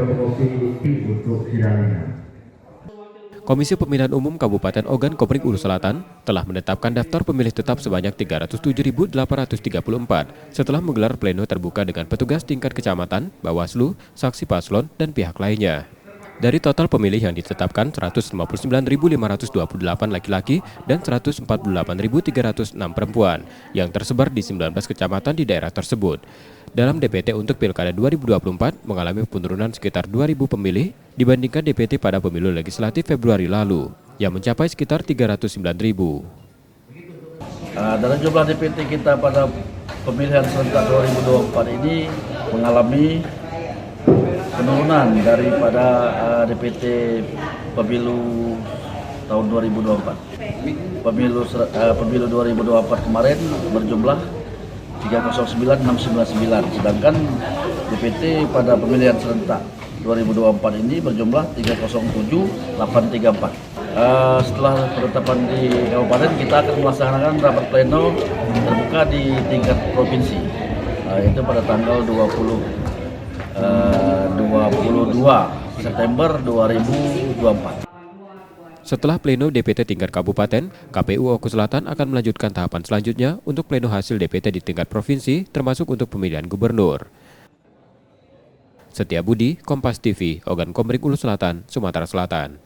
fotokopi untuk sidangnya. Komisi Pemilihan Umum Kabupaten Ogan Komering Ulu Selatan telah menetapkan daftar pemilih tetap sebanyak 307.834 setelah menggelar pleno terbuka dengan petugas tingkat kecamatan, Bawaslu, saksi paslon, dan pihak lainnya. Dari total pemilih yang ditetapkan 159.528 laki-laki dan 148.306 perempuan yang tersebar di 19 kecamatan di daerah tersebut. Dalam DPT untuk Pilkada 2024 mengalami penurunan sekitar 2.000 pemilih dibandingkan DPT pada pemilu legislatif Februari lalu yang mencapai sekitar 309.000. Dalam jumlah DPT kita pada pemilihan serentak 2024 ini mengalami penurunan daripada DPT pemilu tahun 2024. Pemilu 2024 kemarin berjumlah 309.699, sedangkan DPT pada pemilihan serentak 2024 ini berjumlah 307.834. Setelah penetapan di kabupaten, kita akan melaksanakan rapat pleno terbuka di tingkat provinsi, yaitu pada tanggal 22 September 2024. Setelah pleno DPT tingkat kabupaten, KPU Oku Selatan akan melanjutkan tahapan selanjutnya untuk pleno hasil DPT di tingkat provinsi, termasuk untuk pemilihan gubernur. Setia Budi, Kompas TV, Ogan Komering Ulu Selatan, Sumatera Selatan.